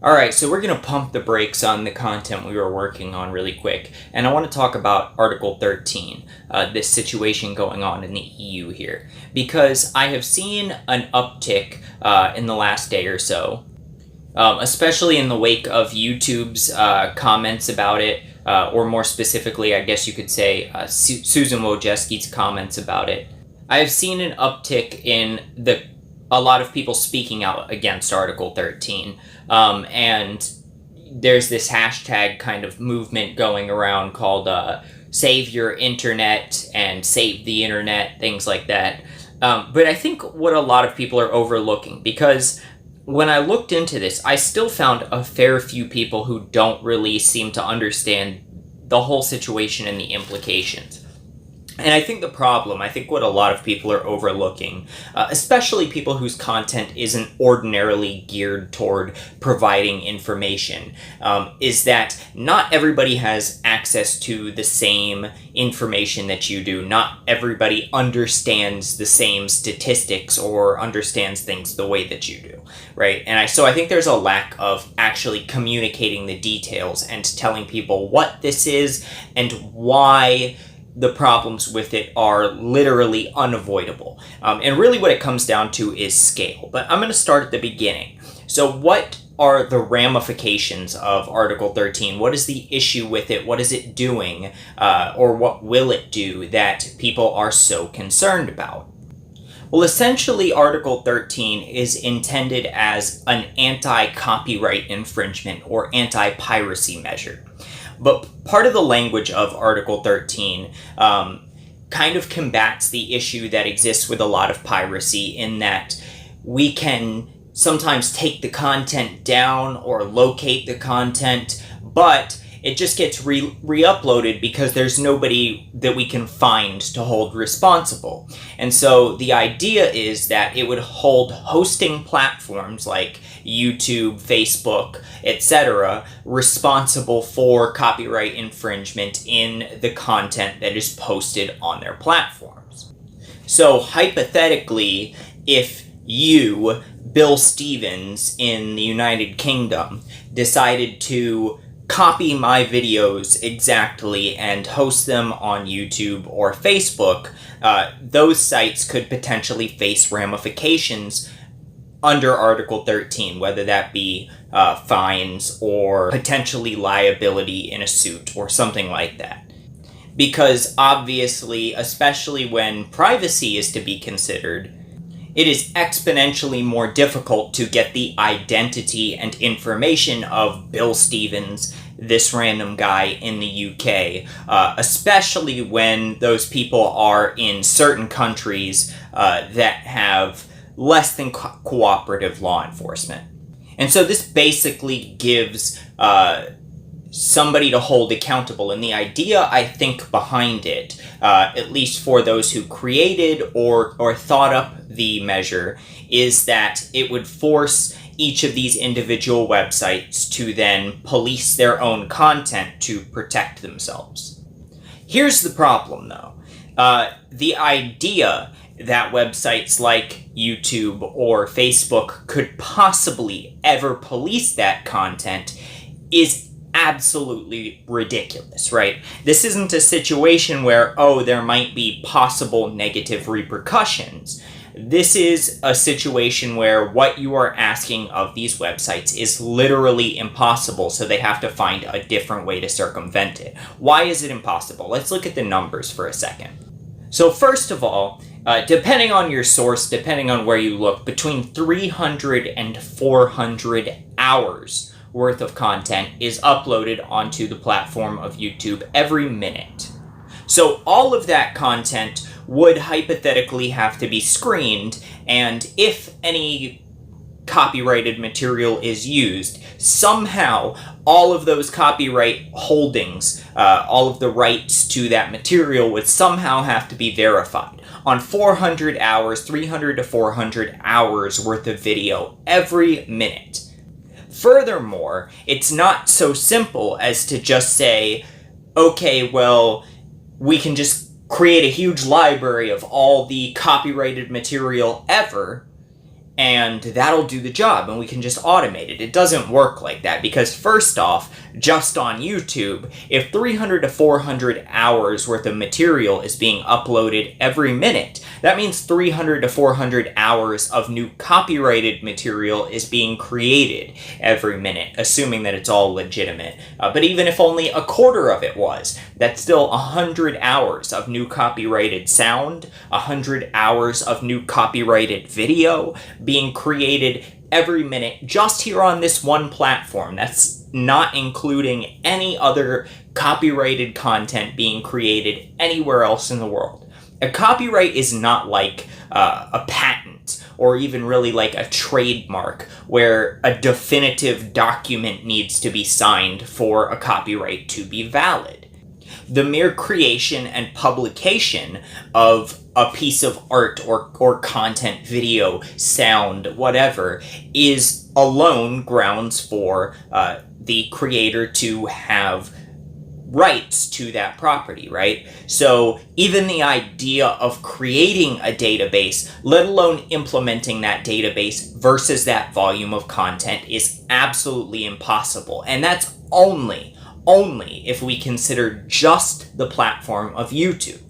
Alright, so we're going to pump the brakes on the content we were working on really quick, and I want to talk about Article 13, this situation going on in the EU here, because I have seen an uptick in the last day or so, especially in the wake of YouTube's comments about it, or more specifically, I guess you could say, Susan Wojcicki's comments about it. I have seen an uptick in a lot of people speaking out against Article 13, and there's this hashtag kind of movement going around called Saveyourinternet and Save the Internet, things like that. But I think what a lot of people are overlooking, because when I looked into this, I still found a fair few people who don't really seem to understand the whole situation and the implications. And I think what a lot of people are overlooking, especially people whose content isn't ordinarily geared toward providing information, is that not everybody has access to the same information that you do. Not everybody understands the same statistics or understands things the way that you do, right? And so I think there's a lack of actually communicating the details and telling people what this is and why the problems with it are literally unavoidable. And really what it comes down to is scale. But I'm going to start at the beginning. So what are the ramifications of Article 13? What is the issue with it? What is it doing? Or what will it do that people are so concerned about? Well, essentially, Article 13 is intended as an anti-copyright infringement or anti-piracy measure. But part of the language of Article 13 kind of combats the issue that exists with a lot of piracy, in that we can sometimes take the content down or locate the content, but it just gets re-uploaded because there's nobody that we can find to hold responsible. And so the idea is that it would hold hosting platforms like YouTube, Facebook, etc. responsible for copyright infringement in the content that is posted on their platforms. So hypothetically, if you, Bill Stevens in the United Kingdom, decided to copy my videos exactly and host them on YouTube or Facebook, those sites could potentially face ramifications under Article 13, whether that be fines or potentially liability in a suit or something like that. Because obviously, especially when privacy is to be considered, it is exponentially more difficult to get the identity and information of Bill Stevens, this random guy in the UK, especially when those people are in certain countries that have less than cooperative law enforcement. And so this basically gives somebody to hold accountable. And the idea, I think, behind it, at least for those who created or thought up the measure, is that it would force each of these individual websites to then police their own content to protect themselves. Here's the problem, though. The idea that websites like YouTube or Facebook could possibly ever police that content is absolutely ridiculous, right? This isn't a situation where, there might be possible negative repercussions. This is a situation where what you are asking of these websites is literally impossible, so they have to find a different way to circumvent it. Why is it impossible? Let's look at the numbers for a second. So first of all, depending on your source, depending on where you look, between 300 and 400 hours worth of content is uploaded onto the platform of YouTube every minute. So all of that content would hypothetically have to be screened, and if any copyrighted material is used, somehow all of those copyright holdings, all of the rights to that material would somehow have to be verified. On 400 hours, 300 to 400 hours worth of video every minute. Furthermore, it's not so simple as to just say, okay, well, we can just create a huge library of all the copyrighted material ever, and that'll do the job, and we can just automate it. It doesn't work like that, because first off, just on YouTube, if 300 to 400 hours worth of material is being uploaded every minute, that means 300 to 400 hours of new copyrighted material is being created every minute, assuming that it's all legitimate. But even if only a quarter of it was, that's still 100 hours of new copyrighted sound, 100 hours of new copyrighted video being created every minute just here on this one platform. That's not including any other copyrighted content being created anywhere else in the world. A copyright is not like a patent, or even really like a trademark, where a definitive document needs to be signed for a copyright to be valid. The mere creation and publication of a piece of art or content, video, sound, whatever, is alone grounds for the creator to have rights to that property, right? So even the idea of creating a database, let alone implementing that database versus that volume of content, is absolutely impossible. And that's only if we consider just the platform of YouTube.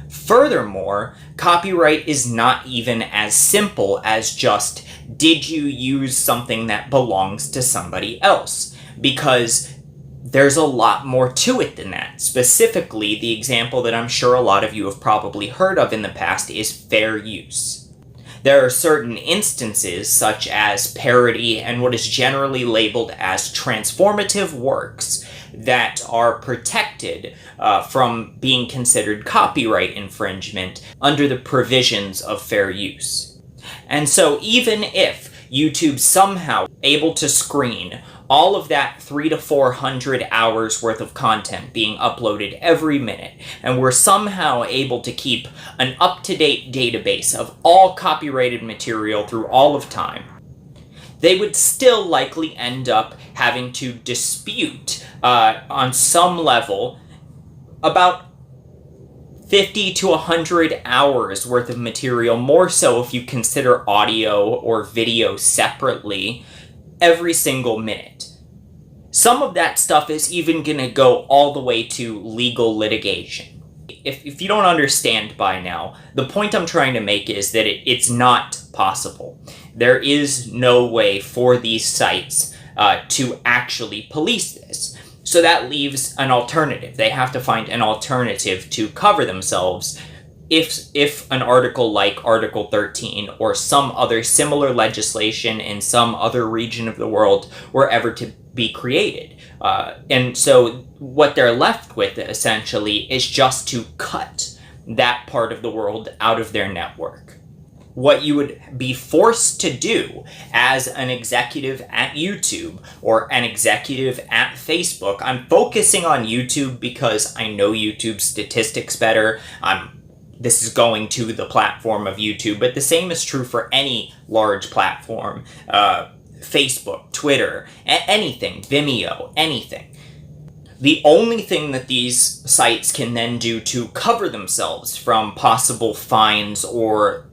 Furthermore, copyright is not even as simple as just, did you use something that belongs to somebody else? Because there's a lot more to it than that. Specifically, the example that I'm sure a lot of you have probably heard of in the past is fair use. There are certain instances, such as parody and what is generally labeled as transformative works, that are protected from being considered copyright infringement under the provisions of fair use. And so even if YouTube's somehow able to screen all of that 300 to 400 hours worth of content being uploaded every minute, and we're somehow able to keep an up-to-date database of all copyrighted material through all of time, they would still likely end up having to dispute, on some level, about 50 to 100 hours worth of material, more so if you consider audio or video separately, every single minute. Some of that stuff is even going to go all the way to legal litigation. If you don't understand by now, the point I'm trying to make is that it's not possible. There is no way for these sites to actually police this. So that leaves an alternative. They have to find an alternative to cover themselves if an article like Article 13 or some other similar legislation in some other region of the world were ever to be created. And so what they're left with, essentially, is just to cut that part of the world out of their network. What you would be forced to do as an executive at YouTube or an executive at Facebook — I'm focusing on YouTube because I know YouTube statistics better. This is going to the platform of YouTube, but the same is true for any large platform. Facebook, Twitter, anything, Vimeo, anything. The only thing that these sites can then do to cover themselves from possible fines or,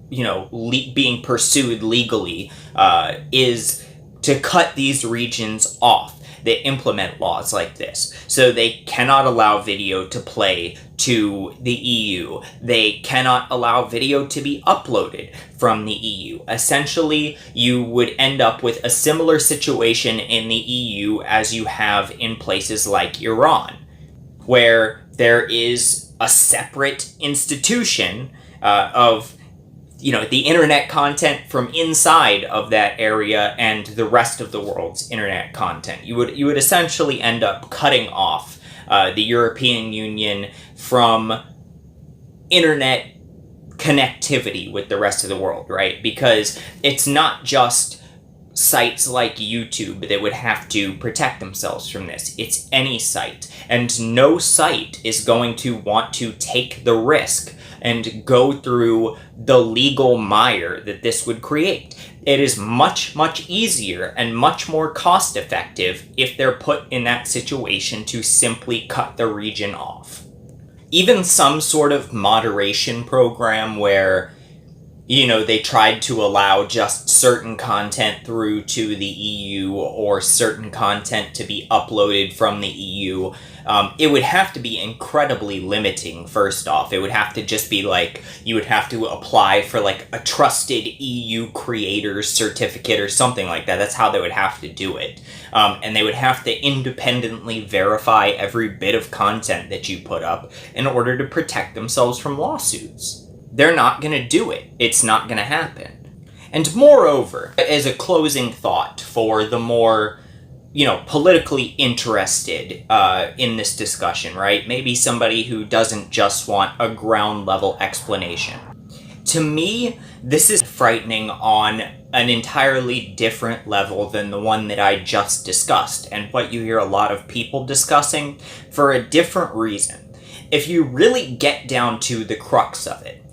being pursued legally, is to cut these regions off. They implement laws like this. So they cannot allow video to play to the EU. They cannot allow video to be uploaded from the EU. Essentially, you would end up with a similar situation in the EU as you have in places like Iran, where there is a separate institution of the internet content from inside of that area and the rest of the world's internet content. You would essentially end up cutting off the European Union from internet connectivity with the rest of the world, right? Because it's not just sites like YouTube that would have to protect themselves from this. It's any site. And no site is going to want to take the risk and go through the legal mire that this would create. It is much, much easier and much more cost-effective if they're put in that situation to simply cut the region off. Even some sort of moderation program where they tried to allow just certain content through to the EU or certain content to be uploaded from the EU, it would have to be incredibly limiting, first off. It would have to just be like, you would have to apply for like a trusted EU creators certificate or something like that. That's how they would have to do it. And they would have to independently verify every bit of content that you put up in order to protect themselves from lawsuits. They're not going to do it. It's not going to happen. And moreover, as a closing thought for the more, politically interested in this discussion, right? Maybe somebody who doesn't just want a ground level explanation. To me, this is frightening on an entirely different level than the one that I just discussed, and what you hear a lot of people discussing for a different reason. If you really get down to the crux of it,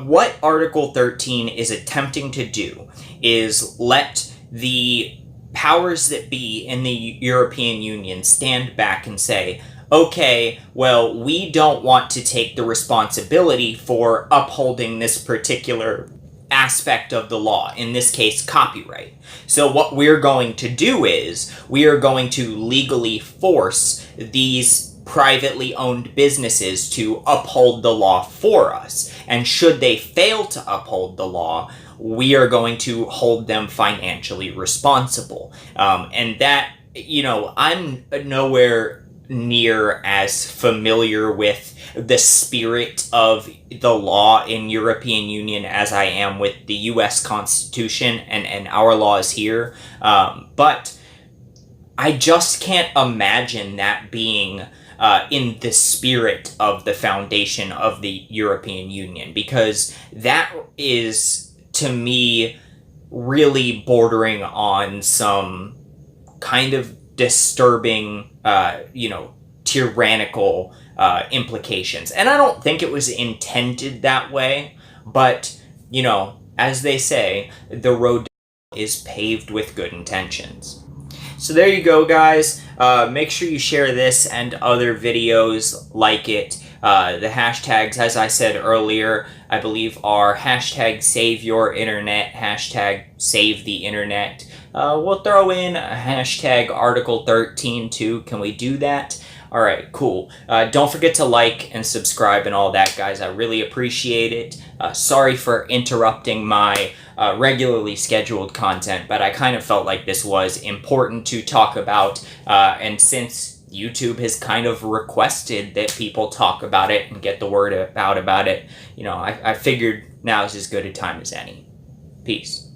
what Article 13 is attempting to do is let the powers that be in the European Union stand back and say, okay, well, we don't want to take the responsibility for upholding this particular aspect of the law, in this case, copyright. So what we're going to do is, we are going to legally force these privately owned businesses to uphold the law for us. And should they fail to uphold the law, we are going to hold them financially responsible. And that, I'm nowhere near as familiar with the spirit of the law in European Union as I am with the US Constitution and our laws here. But I just can't imagine that being in the spirit of the foundation of the European Union, because that is, to me, really bordering on some kind of disturbing, tyrannical implications. And I don't think it was intended that way, but, as they say, the road is paved with good intentions. So there you go, guys. Make sure you share this and other videos like it. The hashtags, as I said earlier, I believe are hashtag Saveyourinternet, hashtag Savetheinternet. We'll throw in a hashtag Article 13 too. Can we do that? Alright, cool. Don't forget to like and subscribe and all that, guys. I really appreciate it. Sorry for interrupting my regularly scheduled content, but I kind of felt like this was important to talk about, and since YouTube has kind of requested that people talk about it and get the word out about it, I figured now is as good a time as any. Peace.